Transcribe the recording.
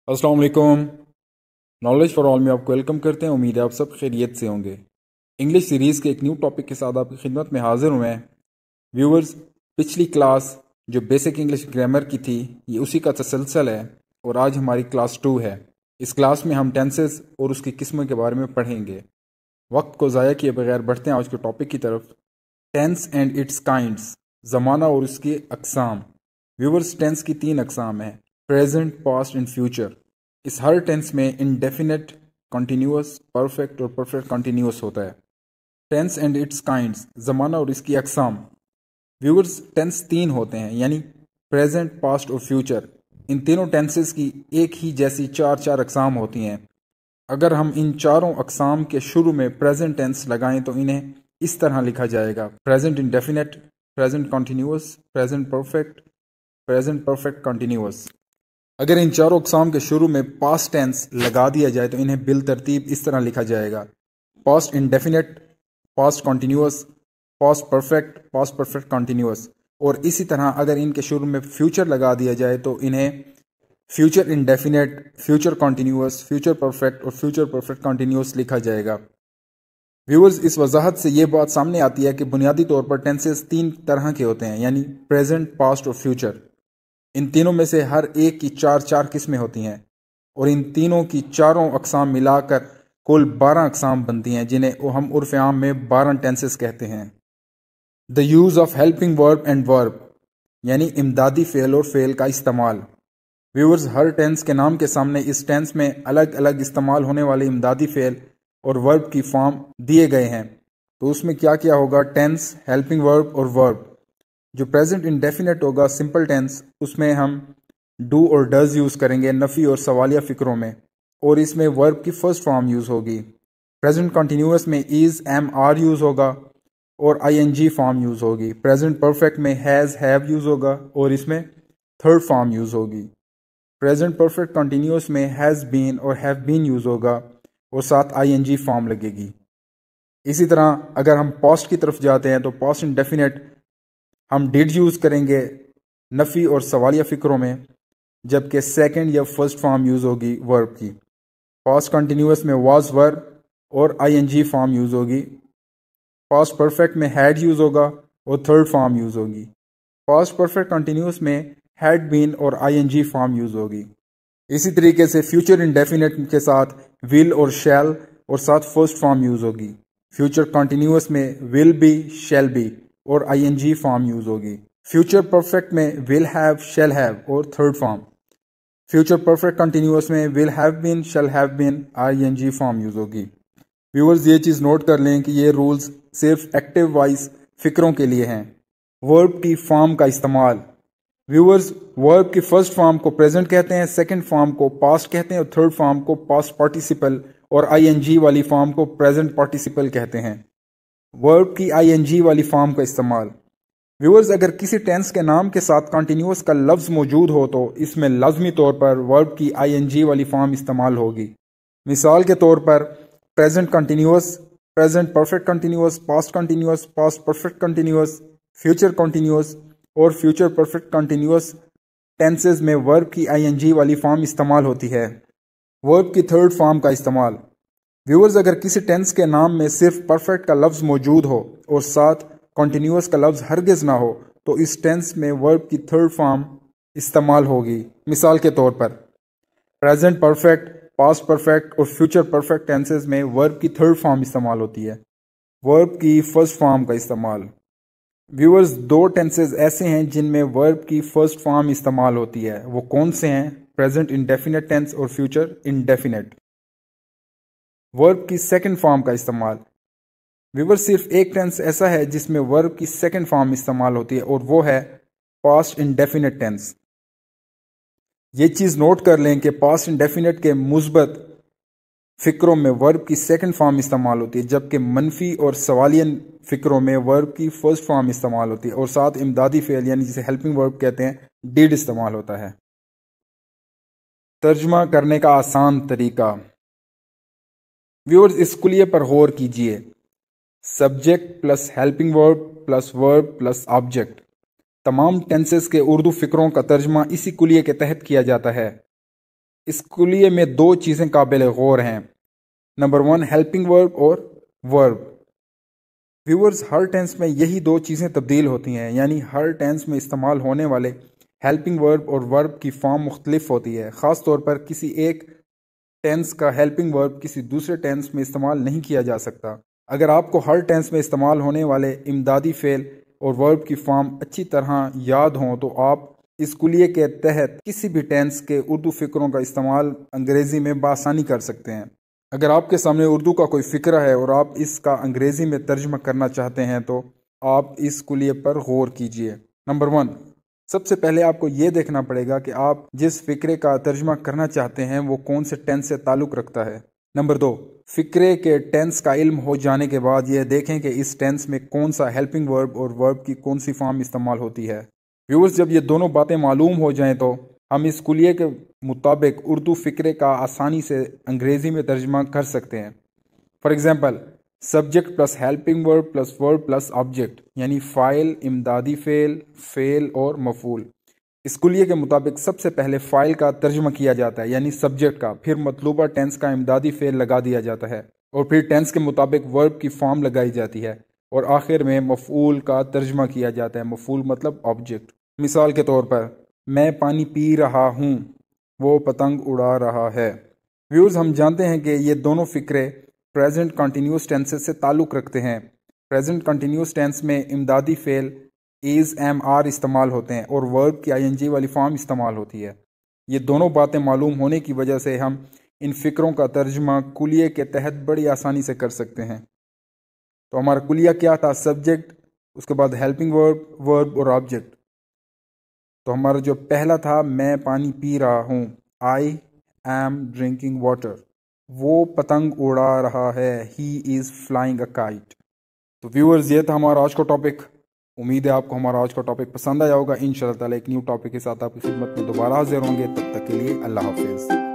अस्सलाम वालेकुम। Knowledge for all में आपको वेलकम करते हैं। उम्मीद है आप सब खैरियत से होंगे। इंग्लिश सीरीज़ के एक न्यू टॉपिक के साथ आपकी खिदमत में हाजिर हुए हैं। व्यूअर्स, पिछली क्लास जो बेसिक इंग्लिश ग्रामर की थी ये उसी का तसलसल है और आज हमारी क्लास 2 है। इस क्लास में हम टेंसेस और उसकी किस्मों के बारे में पढ़ेंगे। वक्त को ज़ाया किए बगैर बढ़ते हैं आज के टॉपिक की तरफ। टेंस एंड इट्स काइंड्स, ज़माना और उसके अकसाम। व्यूअर्स, टेंस की 3 अकसाम हैं: प्रेजेंट, पास्ट एंड फ्यूचर। इस हर टेंस में इंडेफिनेट, कॉन्टीन्यूअस, परफेक्ट और परफेक्ट कॉन्टीन्यूअस होता है। टेंस एंड इट्स काइंड्स, ज़माना और इसकी अकसाम। व्यूअर्स, टेंस 3 होते हैं, यानी प्रेजेंट, पास्ट और फ्यूचर। इन तीनों टेंसेस की एक ही जैसी चार चार अकसाम होती हैं। अगर हम इन चारों अकसाम के शुरू में प्रेजेंट टेंस लगाएं तो इन्हें इस तरह लिखा जाएगा: present indefinite, present continuous, present perfect, present perfect continuous. अगर इन चारों अकसाम के शुरू में पास्ट टेंस लगा दिया जाए तो इन्हें बिल तरतीब इस तरह लिखा जाएगा: past indefinite, past continuous, past perfect, past perfect continuous. और इसी तरह अगर इनके शुरू में फ्यूचर लगा दिया जाए तो इन्हें future indefinite, future continuous, future perfect और फ्यूचर परफेक्ट कॉन्टीन्यूअस लिखा जाएगा। व्यूअर्स, इस वजाहत से ये बात सामने आती है कि बुनियादी तौर पर टेंसेस 3 तरह के होते हैं, यानी प्रेजेंट, पास्ट और फ्यूचर। इन तीनों में से हर एक की चार चार किस्में होती हैं और इन तीनों की चारों अकसाम मिलाकर कुल 12 अकसाम बनती हैं, जिन्हें हम उर्फ आम में 12 टेंसेस कहते हैं। The use of helping verb and verb, यानी इमदादी फ़ेल और फ़ेल का इस्तेमाल। व्यूअर्स, हर टेंस के नाम के सामने इस टेंस में अलग अलग इस्तेमाल होने वाले इमदादी फ़ेल और वर्ब की फॉर्म दिए गए हैं। तो उसमें क्या क्या होगा: टेंस, हेल्पिंग वर्ब और वर्ब। जो प्रेजेंट इंडेफिनेट होगा, सिंपल टेंस, उसमें हम डू और डज यूज़ करेंगे नफ़ी और सवालिया फ़िक्रों में, और इसमें वर्ब की फर्स्ट फॉर्म यूज़ होगी। प्रेजेंट कॉन्टीन्यूअस में इज़, एम, आर यूज़ होगा और आईएनजी फॉर्म यूज़ होगी। प्रेजेंट परफेक्ट में हैज़, हैव यूज़ होगा और इसमें थर्ड फॉर्म यूज़ होगी। प्रेजेंट परफेक्ट कॉन्टीन्यूअस में हैज़ बीन और हैव बीन यूज़ होगा और साथ आईएनजी फॉर्म लगेगी। इसी तरह अगर हम पास्ट की तरफ जाते हैं तो पास्ट इंडेफिनेट हम डिड यूज़ करेंगे नफ़ी और सवालिया फ़िक्रों में, जबकि सेकंड या फर्स्ट फॉर्म यूज़ होगी वर्ब की। पास्ट कंटिन्यूअस में वाज, वर और आईएनजी फॉर्म यूज़ होगी। पास्ट परफेक्ट में हैड यूज़ होगा और थर्ड फॉर्म यूज़ होगी। पास्ट परफेक्ट कंटिन्यूअस में हैड बीन और आईएनजी फॉर्म यूज़ होगी। इसी तरीके से फ्यूचर इंडेफिनेट के साथ विल और शैल और साथ फर्स्ट फॉर्म यूज़ होगी। फ्यूचर कंटिन्यूअस में विल बी, शैल बी और आईएनजी फॉर्म यूज़ होगी। फ्यूचर परफेक्ट में विल हैव, शैल हैव और third form. Future perfect continuous में will have been, shall have been, ING form use होगी। Viewers, ये चीज़ नोट कर लें कि ये रूल्स सिर्फ एक्टिव वॉइस फ़िक्रों के लिए हैं। वर्ब की फॉर्म का इस्तेमाल। व्यूअर्स, वर्ब की फर्स्ट फॉर्म को प्रेजेंट कहते हैं, सेकंड फॉर्म को पास्ट कहते हैं और थर्ड फॉर्म को पास्ट पार्टिसिपल और आईएनजी वाली फॉर्म को प्रेजेंट पार्टिसिपल कहते हैं। वर्ब की आईएनजी वाली फॉर्म का इस्तेमाल। व्यूअर्स, अगर किसी टेंस के नाम के साथ कॉन्टीन्यूअस का लफ्ज़ मौजूद हो तो इसमें लाजमी तौर पर वर्ब की आईएनजी वाली फॉर्म इस्तेमाल होगी। मिसाल के तौर पर present continuous, present perfect continuous, past continuous, past perfect continuous, future continuous और फ्यूचर परफेक्ट कंटिन्यूअस टेंसेज में वर्ब की आईएनजी वाली फॉर्म इस्तेमाल होती है। वर्ब की थर्ड फॉर्म का इस्तेमाल। व्यूअर्स, अगर किसी टेंस के नाम में सिर्फ परफेक्ट का लफ्ज़ मौजूद हो और साथ कॉन्टीन्यूअस का लफ्ज़ हरगिज़ ना हो तो इस टेंस में वर्ब की थर्ड फॉर्म इस्तेमाल होगी। मिसाल के तौर पर प्रेजेंट परफेक्ट, पास्ट परफेक्ट और फ्यूचर परफेक्ट टेंसेस में वर्ब की थर्ड फॉर्म इस्तेमाल होती है। वर्ब की फर्स्ट फॉर्म का इस्तेमाल। व्यूअर्स, 2 टेंसेस ऐसे हैं जिनमें वर्ब की फर्स्ट फॉर्म इस्तेमाल होती है। वो कौन से हैं? प्रेजेंट इंडेफिनेट टेंस और फ्यूचर इंडेफिनेट। वर्ब की सेकंड फॉर्म का इस्तेमाल। व्यूअर्स, सिर्फ एक टेंस ऐसा है जिसमें वर्ब की सेकंड फॉर्म इस्तेमाल होती है और वो है पास्ट इंडेफिनेट टेंस। ये चीज़ नोट कर लें कि पास्ट इंडेफिनेट के मुस्बत फ़िक्रों में वर्ब की सेकंड फॉर्म इस्तेमाल होती है, जबकि मनफी और सवालियन फ़िक्रों में वर्ब की फर्स्ट फॉर्म इस्तेमाल होती है और साथ इमदादी फ़ेल यानी जिसे हेल्पिंग वर्ब कहते हैं डिड इस्तेमाल होता है। तर्जमा करने का आसान तरीका। व्यूअर्स, इस कुलिये पर गौर कीजिए: subject plus helping verb plus object. तमाम टेंसेस के उर्दू फ़िक्रों का तर्जमा इसी कुलिये के तहत किया जाता है। اس کلیے میں دو چیزیں قابل غور ہیں۔ نمبر 1 ہیلپنگ ورب اور ورب۔ ویورز، ہر ٹینس میں یہی دو چیزیں تبدیل ہوتی ہیں، یعنی ہر ٹینس میں استعمال ہونے والے ہیلپنگ ورب اور ورب کی فارم مختلف ہوتی ہے۔ خاص طور پر کسی ایک ٹینس کا ہیلپنگ ورب کسی دوسرے ٹینس میں استعمال نہیں کیا جا سکتا۔ اگر آپ کو ہر ٹینس میں استعمال ہونے والے امدادی فعل اور ورب کی فارم اچھی طرح یاد ہوں تو آپ اس کلیے کے تحت کسی بھی ٹینس کے اردو فقروں کا استعمال انگریزی میں بآسانی کر سکتے ہیں۔ اگر آپ کے سامنے اردو کا کوئی فقرہ ہے اور آپ اس کا انگریزی میں ترجمہ کرنا چاہتے ہیں تو آپ اس کلیے پر غور کیجئے۔ نمبر 1، سب سے پہلے آپ کو یہ دیکھنا پڑے گا کہ آپ جس فقرے کا ترجمہ کرنا چاہتے ہیں وہ کون سے ٹینس سے تعلق رکھتا ہے۔ نمبر 2، فقرے کے ٹینس کا علم ہو جانے کے بعد یہ دیکھیں کہ اس ٹینس میں کون سا ہیلپنگ ورب اور ورب کی کون سی فارم استعمال ہوتی ہے۔ ویورز، جب یہ دونوں باتیں معلوم ہو جائیں تو ہم اس کلیے کے مطابق اردو فقرے کا آسانی سے انگریزی میں ترجمہ کر سکتے ہیں۔ For example, subject plus helping verb plus verb plus object, یعنی فاعل، امدادی فعل اور مفعول۔ اس کلیے کے مطابق سب سے پہلے فاعل کا ترجمہ کیا جاتا ہے، یعنی سبجیکٹ کا، پھر مطلوبہ ٹینس کا امدادی فعل لگا دیا جاتا ہے، اور پھر ٹینس کے مطابق ورب کی فارم لگائی جاتی ہے، اور آخر میں مفعول کا ترجمہ کیا جاتا ہے۔ مفعول مطلب آبجیکٹ۔ مثال کے طور پر، میں پانی پی رہا ہوں، وہ پتنگ اڑا رہا ہے۔ ویورز، ہم جانتے ہیں کہ یہ دونوں فقرے پریزنٹ کنٹینیوس ٹینسز سے تعلق رکھتے ہیں۔ پریزنٹ کنٹینیوس ٹینس میں امدادی فعل از، ایم، آر استعمال ہوتے ہیں اور ورب کی آئی این جی والی فارم استعمال ہوتی ہے۔ یہ دونوں باتیں معلوم ہونے کی وجہ سے ہم ان فقروں کا ترجمہ کلیے کے تحت بڑی آسانی سے کر سکتے ہیں۔ تو ہمارا کلیہ کیا تھا؟ سبجیکٹ، اس کے بعد ہیلپنگ ورب اور آبجیکٹ۔ تو ہمارا جو پہلا تھا، میں پانی پی رہا ہوں، آئی ایم ڈرنکنگ واٹر، وہ پتنگ اڑا رہا ہے، ہی از فلائنگ اے کائٹ۔ تو ویورز، یہ تھا ہمارا آج کا ٹاپک۔ امید ہے آپ کو ہمارا آج کا ٹاپک پسند آیا ہوگا۔ انشاءاللہ تعالی ایک نیو ٹاپک کے ساتھ آپ کی خدمت میں دوبارہ حاضر ہوں گے۔ تب تک کے لیے اللہ حافظ۔